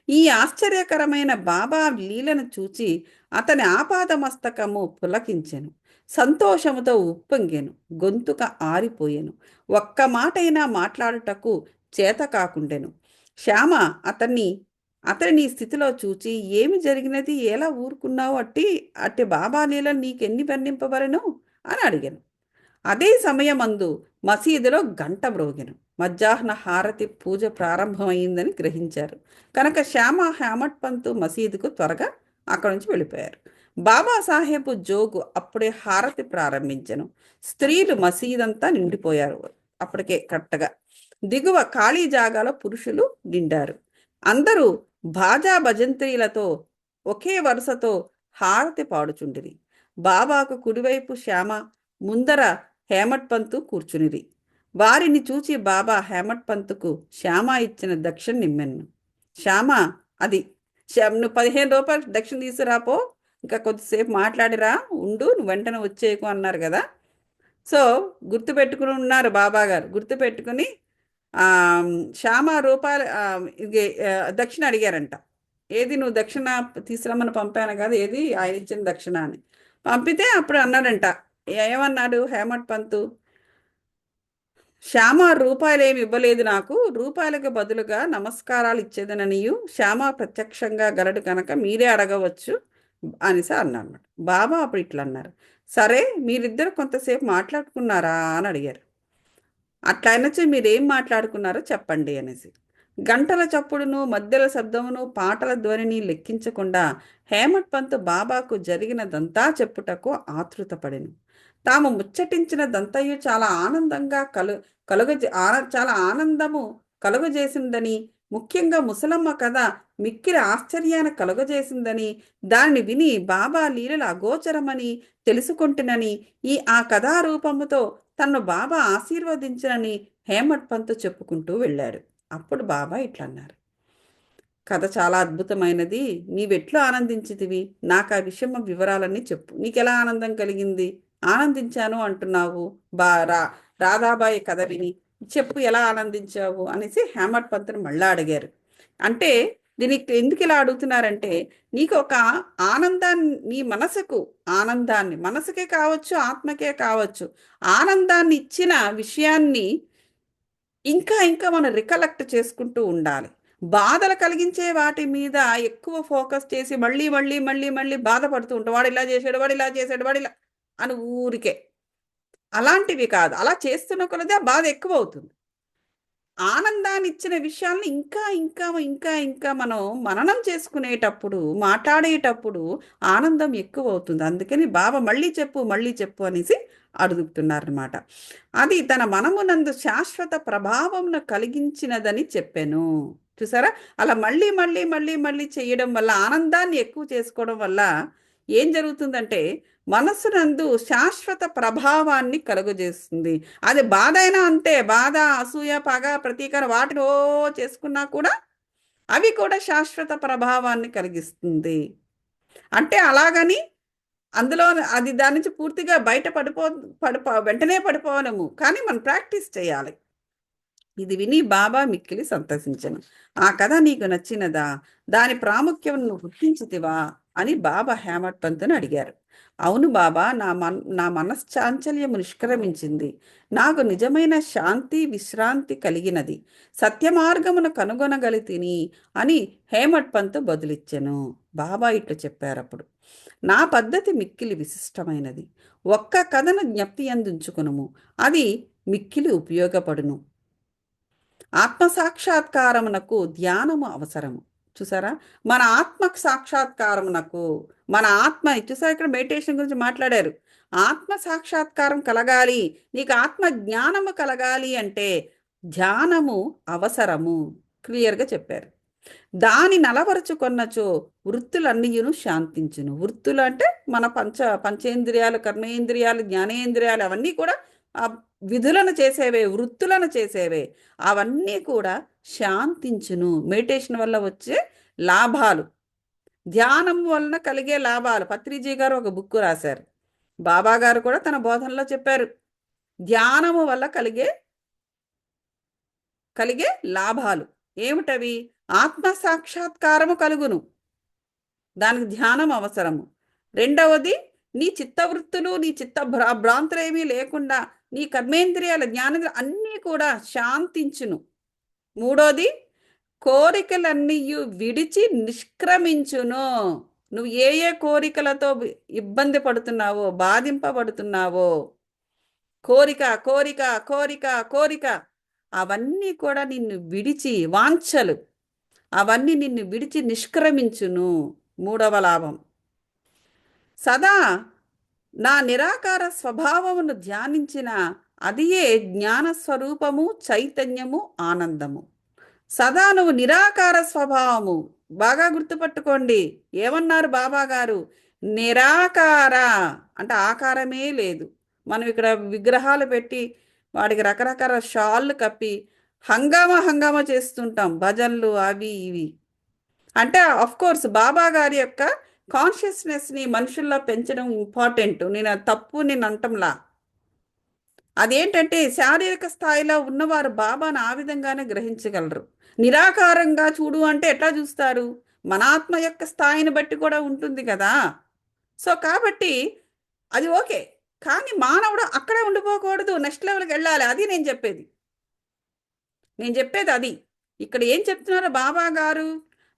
ఈ ఆశ్చర్యకరమైన బాబా లీలను చూచి అతని ఆపాదమస్తకము పులకించెను. సంతోషముతో ఉప్పొంగెను. గొంతుక ఆరిపోయెను. ఒక్క మాటైనా మాట్లాడుటకు చేత కాకుండెను. శ్యామ అతని స్థితిలో చూచి, ఏమి జరిగినది? ఎలా ఊరుకున్నావు? అట్టి బాబా లీల నీకెన్ని వర్ణింపబడెను అని అడిగాను. అదే సమయమందు మసీదులో గంట మ్రోగెను. మధ్యాహ్న హారతి పూజ ప్రారంభమైందని గ్రహించారు కనుక శ్యామ హేమట్ పంతు మసీదుకు త్వరగా అక్కడి నుంచి వెళ్ళిపోయారు. బాబాసాహెబ్ జోగు అప్పుడే హారతి ప్రారంభించెను. స్త్రీలు మసీదంతా నిండిపోయారు. అప్పటికే కరెక్ట్గా దిగువ ఖాళీ జాగాలో పురుషులు నిండారు. అందరూ బాజా భజంత్రీలతో ఒకే వరుసతో హారతి పాడుచుండిరి. బాబాకు కుడివైపు శ్యామ, ముందర హేమట్ పంతు కూర్చునిరి. వారిని చూచి బాబా హేమట్ పంతుకు శ్యామ ఇచ్చిన దక్షిణ నిమ్మెను. శ్యామ, అది నువ్వు 15 రూపాయలు దక్షిణ తీసుకురాపో, ఇంకా కొద్దిసేపు మాట్లాడిరా, ఉండు, నువ్వు వెంటనే వచ్చేయకు అన్నారు కదా. సో గుర్తుపెట్టుకుని ఉన్నారు బాబా గారు. గుర్తుపెట్టుకుని శ్యామ రూపాయలు ఇది దక్షిణ అడిగారంట. ఏది, నువ్వు దక్షిణ తీసుకురమ్మని పంపాను కదా, ఏది ఆయన ఇచ్చిన దక్షిణ అని పంపితే అప్పుడు అన్నాడంట. ఏమన్నాడు హేమట్ పంతు? శ్యామ రూపాయలు ఏమి ఇవ్వలేదు నాకు, రూపాయలకు బదులుగా నమస్కారాలు ఇచ్చేదననియు శ్యామ ప్రత్యక్షంగా గలడు కనుక మీరే అడగవచ్చు అనేసి అన్నమాట. బాబా అప్పుడు ఇట్లా అన్నారు, సరే మీరిద్దరు కొంతసేపు మాట్లాడుకున్నారా అని అడిగారు. అట్లా అయినచ్చు మీరేం మాట్లాడుకున్నారో చెప్పండి అనేసి. గంటల చప్పుడును, మధ్యల శబ్దమును, పాటల ధ్వనిని లెక్కించకుండా హేమట్ పంత్ బాబాకు జరిగినదంతా చెప్పుటకు ఆతృతపడెను. తాము ముచ్చటించినదంతయు చాలా ఆనందంగా చాలా ఆనందము కలుగజేసిందని, ముఖ్యంగా ముసలమ్మ కథ మిక్కిలి ఆశ్చర్యాన్ని కలుగజేసిందని, దానిని విని బాబా లీలల అగోచరమని తెలుసుకుంటునని, ఆ కథారూపముతో తన్ను బాబా ఆశీర్వదించనని హేమట్ పంత్ చెప్పుకుంటూ వెళ్ళాడు. అప్పుడు బాబా ఇట్లా అన్నారు, కథ చాలా అద్భుతమైనది, నీవెట్లు ఆనందించితివి, నాకు ఆ విషయం వివరాలన్నీ చెప్పు. నీకెలా ఆనందం కలిగింది? ఆనందించాను అంటున్నావు, రాధాబాయి కథ విని చెప్పు, ఎలా ఆనందించావు అనేసి హేమట్ పంత్ని మళ్ళా అడిగారు. అంటే దీనికి ఎందుకు ఇలా అడుగుతున్నారంటే, నీకు ఒక ఆనందాన్ని, నీ మనసుకు ఆనందాన్ని, మనసుకే కావచ్చు ఆత్మకే కావచ్చు, ఆనందాన్ని ఇచ్చిన విషయాన్ని ఇంకా ఇంకా మనం రికలెక్ట్ చేసుకుంటూ ఉండాలి. బాధలు కలిగించే వాటి మీద ఎక్కువ ఫోకస్ చేసి మళ్ళీ మళ్ళీ మళ్ళీ మళ్ళీ బాధపడుతూ ఉంటాం. వాడు ఇలా చేశాడు, వాడు ఇలా చేశాడు, వాడు ఇలా అని ఊరికే. అలాంటివి కాదు. అలా చేస్తున్న కొలది ఆ బాధ ఎక్కువ అవుతుంది. ఆనందాన్ని ఇచ్చిన విషయాల్ని ఇంకా ఇంకా ఇంకా ఇంకా మనం మననం చేసుకునేటప్పుడు, మాట్లాడేటప్పుడు ఆనందం ఎక్కువ అవుతుంది. అందుకని బాబా మళ్ళీ చెప్పు అనేసి అడుగుతున్నారనమాట. అది తన మనమునందు శాశ్వత ప్రభావంను కలిగించినదని చెప్పాను. చూసారా, అలా మళ్ళీ మళ్ళీ మళ్ళీ మళ్ళీ చేయడం వల్ల, ఆనందాన్ని ఎక్కువ చేసుకోవడం వల్ల ఏం జరుగుతుందంటే మనస్సునందు శాశ్వత ప్రభావాన్ని కలుగజేస్తుంది. అది బాధ అయినా అంతే, బాధ, అసూయ, పగ, ప్రతీకారం వాటిని చేసుకున్నా కూడా అవి కూడా శాశ్వత ప్రభావాన్ని కలిగిస్తుంది. అంటే అలాగని అందులో అది దాని నుంచి పూర్తిగా బయట వెంటనే పడిపోవడము, కానీ మనం ప్రాక్టీస్ చేయాలి. ఇది విని బాబా మిక్కిలి సంతసించను. ఆ కథ నీకు నచ్చినదా? దాని ప్రాముఖ్యం నువ్వు గుర్తించితివా అని బాబా హేమట్ పంతుని అడిగారు. అవును బాబా, నా మనశ్చాంచల్యము నిష్క్రమించింది. నాకు నిజమైన శాంతి విశ్రాంతి కలిగినది. సత్య మార్గమును కనుగొనగలితిని అని హేమట్ పంతు బదులిచ్చెను. బాబా ఇట్లు చెప్పారు అప్పుడు, నా పద్ధతి మిక్కిలి విశిష్టమైనది. ఒక్క కథను జ్ఞప్తి అందించుకునుము, అది మిక్కిలి ఉపయోగపడును. ఆత్మసాక్షాత్కారమునకు ధ్యానము అవసరము. చూసారా, మన ఆత్మ సాక్షాత్కారమునకు, మన ఆత్మ చూసారా, ఇక్కడ మెడిటేషన్ గురించి మాట్లాడారు. ఆత్మ సాక్షాత్కారం కలగాలి, నీకు ఆత్మ జ్ఞానము కలగాలి అంటే ధ్యానము అవసరము, క్లియర్గా చెప్పారు. దాని నలవరుచుకొన్నచో వృత్తులన్నీయును శాంతించును. వృత్తులు అంటే మన పంచేంద్రియాలు, కర్మేంద్రియాలు, జ్ఞానేంద్రియాలు అవన్నీ కూడా విధులను చేసేవే, వృత్తులను చేసేవే, అవన్నీ కూడా శాంతించును. మెడిటేషన్ వల్ల వచ్చే లాభాలు, ధ్యానం వలన కలిగే లాభాలు. పత్రిజీ గారు ఒక బుక్ రాశారు, బాబా గారు కూడా తన బోధనలో చెప్పారు. ధ్యానము వల్ల కలిగే లాభాలు ఏమిటవి? ఆత్మ సాక్షాత్కారము కలుగును, దానికి ధ్యానం అవసరము. రెండవది, నీ చిత్తవృత్తులు, నీ భ్రాంతులు ఏమీ లేకుండా నీ కర్మేంద్రియాల, జ్ఞానేంద్రియాలు అన్నీ కూడా శాంతించును. మూడోది, కోరికలన్నీ విడిచి నిష్క్రమించును. నువ్వు ఏ కోరికలతో ఇబ్బంది పడుతున్నావో, బాధింపబడుతున్నావో, కోరిక కోరిక కోరిక కోరిక అవన్నీ కూడా నిన్ను విడిచి, వాంఛలు అవన్నీ నిన్ను విడిచి నిష్క్రమించును. మూడవ లాభం. సదా నా నిరాకార స్వభావమును ధ్యానించిన అదియే జ్ఞానస్వరూపము చైతన్యము ఆనందము. సదా నువ్వు నిరాకార స్వభావము. బాగా గుర్తుపట్టుకోండి. ఏమన్నారు బాబా గారు? నిరాకార అంటే ఆకారమే లేదు. మనం ఇక్కడ విగ్రహాలు పెట్టి వాడికి రకరకాల షాళ్ళు కప్పి హంగామా హంగామా చేస్తుంటాం, భజనలు అవి ఇవి. అంటే అఫ్ కోర్స్ బాబా గారి యొక్క కాన్షియస్నెస్ని మనుషుల్లో పెంచడం ఇంపార్టెంట్. నేను అది తప్పు నేను అంటంలా. అదేంటంటే శారీరక స్థాయిలో ఉన్నవారు బాబాను ఆ విధంగానే గ్రహించగలరు. నిరాకారంగా చూడు అంటే ఎట్లా చూస్తారు? మన ఆత్మ యొక్క స్థాయిని బట్టి కూడా ఉంటుంది కదా. సో కాబట్టి అది ఓకే. కానీ మానవుడు అక్కడే ఉండిపోకూడదు, నెక్స్ట్ లెవెల్కి వెళ్ళాలి. అది నేను చెప్పేది అది. ఇక్కడ ఏం చెప్తున్నారు బాబా గారు?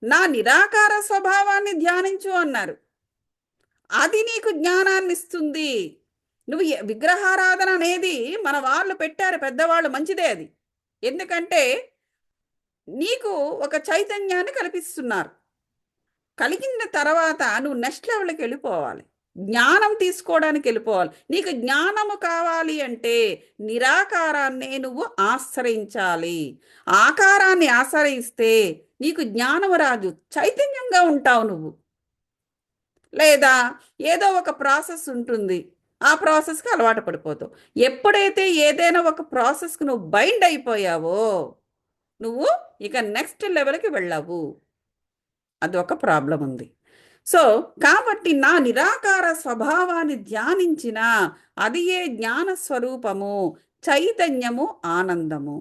నా నిరాకార స్వభావాన్ని ధ్యానించు అన్నారు. అది నీకు జ్ఞానాన్ని ఇస్తుంది. నువ్వు విగ్రహారాధన అనేది మన వాళ్ళు పెట్టారు, పెద్దవాళ్ళు, మంచిదే అది. ఎందుకంటే నీకు ఒక చైతన్యాన్ని కల్పిస్తున్నారు. కలిగిన తర్వాత నువ్వు నెక్స్ట్ లెవెల్కి వెళ్ళిపోవాలి, జ్ఞానం తీసుకోవడానికి వెళ్ళిపోవాలి. నీకు జ్ఞానము కావాలి అంటే నిరాకారాన్నే నువ్వు ఆశ్రయించాలి. ఆకారాన్ని ఆశ్రయిస్తే నీకు జ్ఞానము రాదు, చైతన్యంగా ఉంటావు నువ్వు. లేదా ఏదో ఒక ప్రాసెస్ ఉంటుంది, ఆ ప్రాసెస్కి అలవాటు పడిపోతావు. ఎప్పుడైతే ఏదైనా ఒక ప్రాసెస్కి నువ్వు బైండ్ అయిపోయావో నువ్వు ఇక నెక్స్ట్ లెవెల్కి వెళ్ళావు. అది ఒక ప్రాబ్లం ఉంది. సో కాబట్టి నా నిరాకార స్వభావాన్ని ధ్యానించిన అది ఏ జ్ఞాన స్వరూపము చైతన్యము ఆనందము.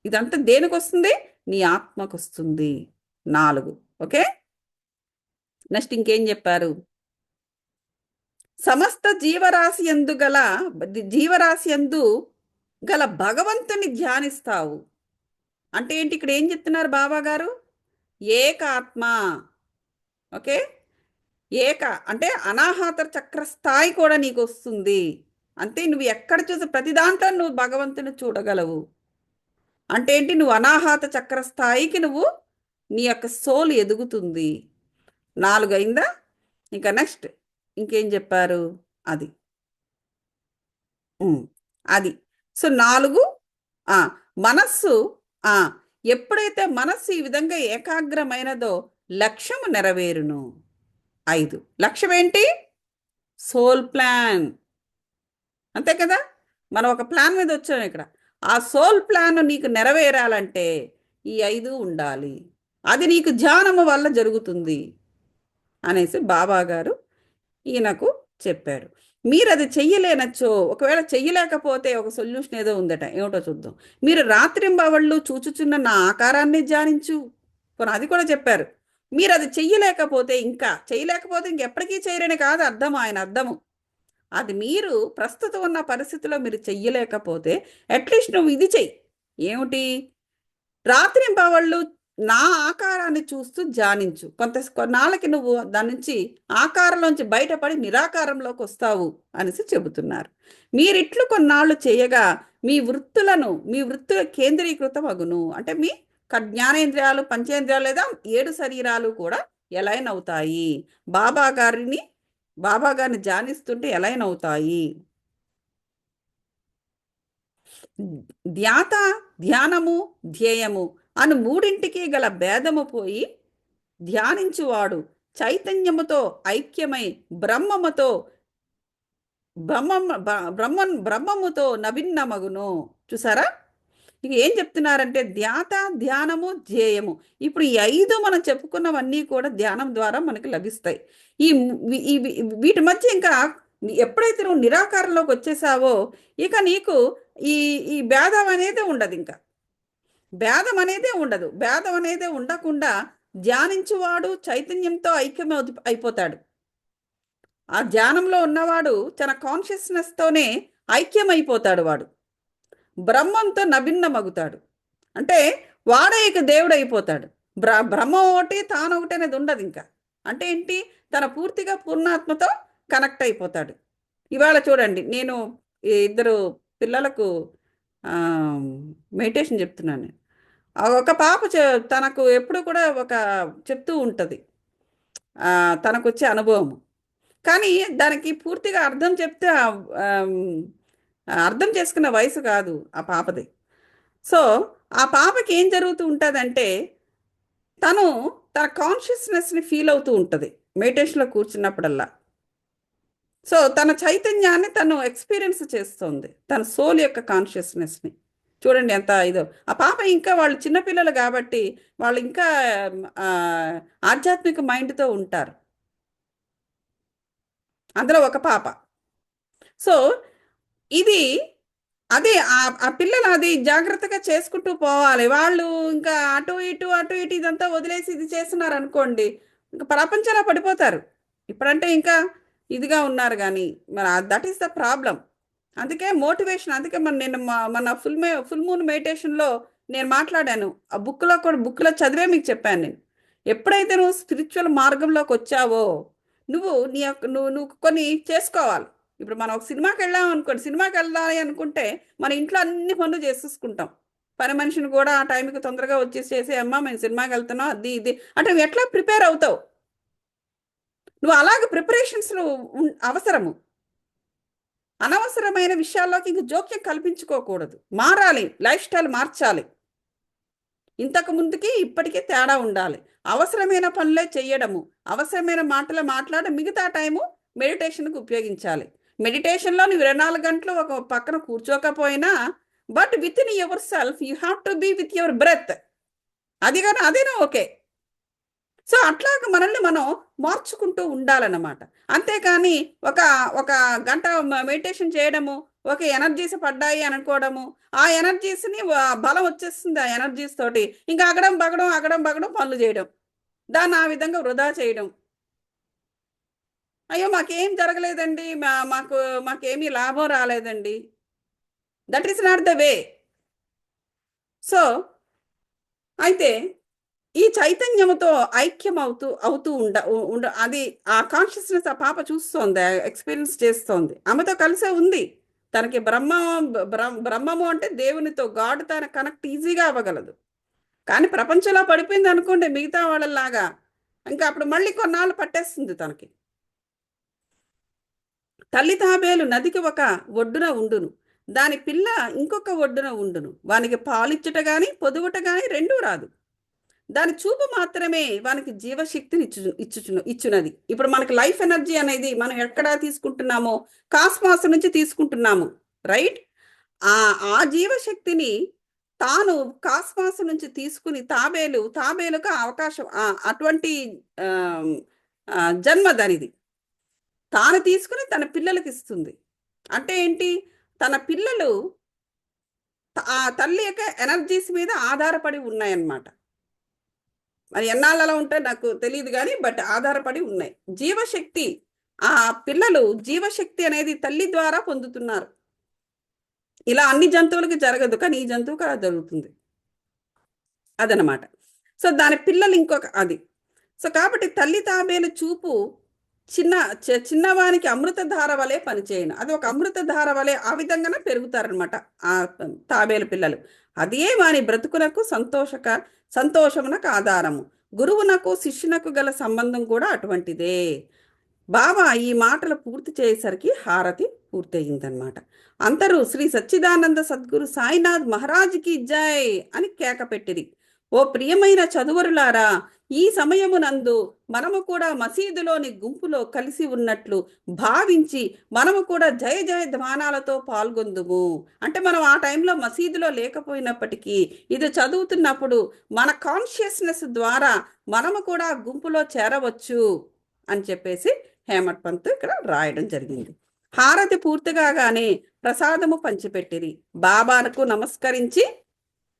ఇదంతా దేనికి వస్తుంది? నీ ఆత్మకు వస్తుంది. 4. ఓకే. నెక్స్ట్ ఇంకేం చెప్పారు? సమస్త జీవరాశి యందు గల భగవంతుని ధ్యానిస్తావు. అంటే ఏంటి? ఇక్కడ ఏం చెప్తున్నారు బాబా గారు? ఏకాత్మ. ఓకే. ఏక అంటే అనాహత చక్ర స్థాయి కూడా నీకు వస్తుంది. అంటే నువ్వు ఎక్కడ చూసి ప్రతి దాంట్లో నువ్వు భగవంతుని చూడగలవు. అంటే ఏంటి? నువ్వు అనాహత చక్ర స్థాయికి నువ్వు నీ యొక్క సోల్ ఎదుగుతుంది. 4 అయిందా? ఇంకా నెక్స్ట్ ఇంకేం చెప్పారు? అది అది. సో 4 మనస్సు. ఆ ఎప్పుడైతే మనస్సు ఈ విధంగా ఏకాగ్రమైనదో లక్ష్యము నెరవేరును. 5 లక్ష్యం ఏంటి? Soul plan. అంతే కదా. మనం ఒక ప్లాన్ మీద వచ్చాం ఇక్కడ. ఆ సోల్ ప్లాన్ నీకు నెరవేరాలంటే ఈ 5 ఉండాలి. అది నీకు ధ్యానము వల్ల జరుగుతుంది అనేసి బాబా గారు ఈయనకు చెప్పాడు. మీరు అది చెయ్యలేనచ్చో, ఒకవేళ చెయ్యలేకపోతే ఒక సొల్యూషన్ ఏదో ఉందట. ఏమిటో చూద్దాం. మీరు రాత్రింబవళ్ళు చూచుచున్న నా ఆకారాన్ని ధ్యానించు. అది కూడా చెప్పారు. మీరు అది చెయ్యలేకపోతే ఇంకెప్పటికీ చేయరని కాదు అర్థం. ఆయన అర్థము అది మీరు ప్రస్తుతం ఉన్న పరిస్థితిలో మీరు చెయ్యలేకపోతే అట్లీస్ట్ నువ్వు ఇది చెయ్యి. ఏమిటి? రాత్రింబవళ్ళు నా ఆకారాన్ని చూస్తూ ధ్యానించు. కొన్నాళ్ళకి నువ్వు దాని నుంచి ఆకారంలోంచి బయటపడి నిరాకారంలోకి వస్తావు అనేసి చెబుతున్నారు. మీరిట్లు కొన్నాళ్ళు చేయగా మీ వృత్తుల కేంద్రీకృతం అగును. అంటే మీ జ్ఞానేంద్రియాలు, పంచేంద్రియాలు లేదా 7 శరీరాలు కూడా ఎలైన్ అవుతాయి. బాబా గారిని ధ్యానిస్తుంటే ఎలైన్ అవుతాయి. ధ్యానము ధ్యేయము అను 3ంటికి గల భేదము పోయి ధ్యానించువాడు చైతన్యముతో ఐక్యమై బ్రహ్మముతో నభిన్నమగును. చూసారా? ఇక ఏం చెప్తున్నారంటే ధ్యానము ధ్యేయము. ఇప్పుడు ఈ 5 మనం చెప్పుకున్నవన్నీ కూడా ధ్యానం ద్వారా మనకి లభిస్తాయి. వీటి మధ్య ఇంకా ఎప్పుడైతే నువ్వు నిరాకారంలోకి వచ్చేసావో ఇక నీకు ఈ ఈ భేదం అనేది ఉండదు. ఇంకా భేదం అనేదే ఉండకుండా ధ్యానించువాడు చైతన్యంతో ఐక్యం అయిపోతాడు. ఆ ధ్యానంలో ఉన్నవాడు తన కాన్షియస్నెస్తోనే ఐక్యమైపోతాడు. వాడు బ్రహ్మంతో నభిన్నమగుతాడు. అంటే వాడే ఇక దేవుడు అయిపోతాడు. బ్రహ్మ ఒకటి తాను ఒకటి అనేది ఉండదు ఇంకా. అంటే ఏంటి? తన పూర్తిగా పూర్ణాత్మతో కనెక్ట్ అయిపోతాడు. ఇవాళ చూడండి, నేను 2 పిల్లలకు మెడిటేషన్ చెప్తున్నాను. ఒక పాప తనకు ఎప్పుడు కూడా చెప్తూ ఉంటుంది తనకు వచ్చే అనుభవం. కానీ దానికి పూర్తిగా అర్థం చెప్తే అర్థం చేసుకున్న వయసు కాదు ఆ పాపది. సో ఆ పాపకి ఏం జరుగుతూ ఉంటుందంటే, తను తన కాన్షియస్నెస్ని ఫీల్ అవుతూ ఉంటుంది మెడిటేషన్లో కూర్చున్నప్పుడల్లా. సో తన చైతన్యాన్ని తను ఎక్స్పీరియన్స్ చేస్తుంది, తన సోల్ యొక్క కాన్షియస్నెస్ని. చూడండి ఎంత ఇదో. ఆ పాప ఇంకా వాళ్ళు చిన్నపిల్లలు కాబట్టి వాళ్ళు ఇంకా ఆ, ఆధ్యాత్మిక మైండ్తో ఉంటారు. అందులో ఒక పాప. సో ఇది అదే ఆ పిల్లలు అది జాగ్రత్తగా చేసుకుంటూ పోవాలి. వాళ్ళు ఇంకా అటు ఇటు అటు ఇటు ఇదంతా వదిలేసి ఇది చేస్తున్నారు అనుకోండి, ఇంకా ప్రపంచంలో పడిపోతారు. ఇప్పుడంటే ఇంకా ఇదిగా ఉన్నారు కానీ మరి దట్ ఈస్ ద ప్రాబ్లం. అందుకే మోటివేషన్, అందుకే మన ఫుల్ మూన్ మెడిటేషన్లో నేను మాట్లాడాను. ఆ బుక్లో కూడా, బుక్లో చదివే మీకు చెప్పాను నేను. ఎప్పుడైతే నువ్వు స్పిరిచువల్ మార్గంలోకి వచ్చావో నీ యొక్క నువ్వు కొన్ని చేసుకోవాలి. ఇప్పుడు మనం ఒక సినిమాకి వెళ్ళాం అనుకోండి, సినిమాకి వెళ్ళాలి అనుకుంటే మన ఇంట్లో అన్ని పనులు చేసేసుకుంటాం. పని మనిషిని కూడా ఆ టైంకి తొందరగా వచ్చేసేసి, అమ్మా మేము సినిమాకి వెళ్తున్నాం అది ఇది అంటే నువ్వు ఎట్లా ప్రిపేర్ అవుతావు? నువ్వు అలాగే ప్రిపరేషన్స్ అవసరము. అనవసరమైన విషయాల్లోకి ఇంక జోక్యం కల్పించుకోకూడదు. మారాలి, లైఫ్ స్టైల్ మార్చాలి. ఇంతకు ముందుకి ఇప్పటికీ తేడా ఉండాలి. అవసరమైన పనులే చెయ్యడము, అవసరమైన మాటలు మాట్లాడడం, మిగతా టైము మెడిటేషన్కి ఉపయోగించాలి. మెడిటేషన్లో నువ్వు 24 గంటలు ఒక పక్కన కూర్చోకపోయినా, but within yourself you have to be with your breath. అది కానీ అదేనా ఓకే. సో అట్లాగ మనల్ని మనం మార్చుకుంటూ ఉండాలన్నమాట. అంతేకాని ఒక ఒక గంట మెడిటేషన్ చేయడము, ఒక ఎనర్జీస్ పడ్డాయి అనుకోవడము, ఆ ఎనర్జీస్ని బలం వచ్చేస్తుంది ఆ ఎనర్జీస్ తోటి, ఇంకా అగడం బగడం పనులు చేయడం, దాన్ని ఆ విధంగా వృధా చేయడం. అయ్యో మాకేం జరగలేదండి, మాకేమీ లాభం రాలేదండి. That is not the way. So అయితే ఈ చైతన్యముతో ఐక్యం అవుతూ అవుతూ అది ఆ కాన్షియస్నెస్ ఆ పాప చూస్తోంది, ఎక్స్పీరియన్స్ చేస్తోంది, ఆమెతో కలిసే ఉంది. తనకి బ్రహ్మము అంటే దేవునితో, గాడ్ తన కనెక్ట్ ఈజీగా అవ్వగలదు. కానీ ప్రపంచంలో పడిపోయింది అనుకోండి మిగతా వాళ్ళలాగా, ఇంకా అప్పుడు మళ్ళీ కొన్నాళ్ళు పట్టేస్తుంది తనకి. తల్లి తాబేలు నదికి ఒక ఒడ్డున ఉండును, దాని పిల్ల ఇంకొక ఒడ్డున ఉండును, వానికి పాలిచ్చుట గాని పొదుగుట గాని రెండూ రాదు. దాని చూపు మాత్రమే వానికి జీవశక్తిని ఇచ్చునది. ఇప్పుడు మనకి లైఫ్ ఎనర్జీ అనేది మనం ఎక్కడ తీసుకుంటున్నామో, కాస్మాస్ నుంచి తీసుకుంటున్నాము, రైట్? ఆ ఆ జీవశక్తిని తాను కాస్మాస్ నుంచి తీసుకుని తాబేలుకు అవకాశం, అటువంటి జన్మ దానిది. తాను తీసుకుని తన పిల్లలకి ఇస్తుంది. అంటే ఏంటి? తన పిల్లలు ఆ తల్లి యొక్క ఎనర్జీస్ మీద ఆధారపడి ఉన్నాయన్నమాట. మరి ఎన్నాళ్ళు అలా ఉంటే నాకు తెలియదు కానీ, బట్ ఆధారపడి ఉన్నాయి. జీవశక్తి, ఆ పిల్లలు జీవశక్తి అనేది తల్లి ద్వారా పొందుతున్నారు. ఇలా అన్ని జంతువులకి జరగదు, కానీ ఈ జంతువుకి అలా జరుగుతుంది. అదనమాట. సో దాని పిల్లలు ఇంకొక అది. సో కాబట్టి తల్లి తాబేలు చూపు చిన్నవానికి అమృతధార వలె పనిచేయను. అది ఒక అమృతధార వలె ఆ విధంగానే పెరుగుతారనమాట ఆ తాబేలు పిల్లలు. అదే వాని బ్రతుకునకు సంతోషమునకు ఆధారము. గురువునకు శిష్యునకు గల సంబంధం కూడా అటువంటిదే. బాబా ఈ మాటలు పూర్తి చేసేసరికి హారతి పూర్తయిందనమాట. అందరూ శ్రీ సచ్చిదానంద సద్గురు సాయినాథ్ మహారాజ్కి జై అని కేక పెట్టిరి. ఓ ప్రియమైన చదువరులారా, ఈ సమయమునందు మనము కూడా మసీదులోని గుంపులో కలిసి ఉన్నట్లు భావించి మనము కూడా జయ జయ ధ్వానాలతో పాల్గొందుము. అంటే మనం ఆ టైంలో మసీదులో లేకపోయినప్పటికీ ఇది చదువుతున్నప్పుడు మన కాన్షియస్నెస్ ద్వారా మనము కూడా గుంపులో చేరవచ్చు అని చెప్పేసి హేమట్ పంత్ ఇక్కడ రాయడం జరిగింది. హారతి పూర్తిగానే ప్రసాదము పంచిపెట్టిరి. బాబాకు నమస్కరించి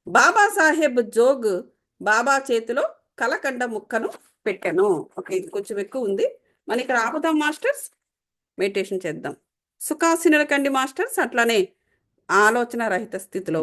బాబాసాహెబ్ జోగ్ బాబా చేతిలో కలకండ ముక్కను పెట్టాను. ఓకే, ఇది కొంచెం ఎక్కువ ఉంది, మన ఇక్కడ ఆపుదాం మాస్టర్స్, మెడిటేషన్ చేద్దాం. సుఖాసీనుల కండి మాస్టర్స్, అట్లానే ఆలోచన రహిత స్థితిలో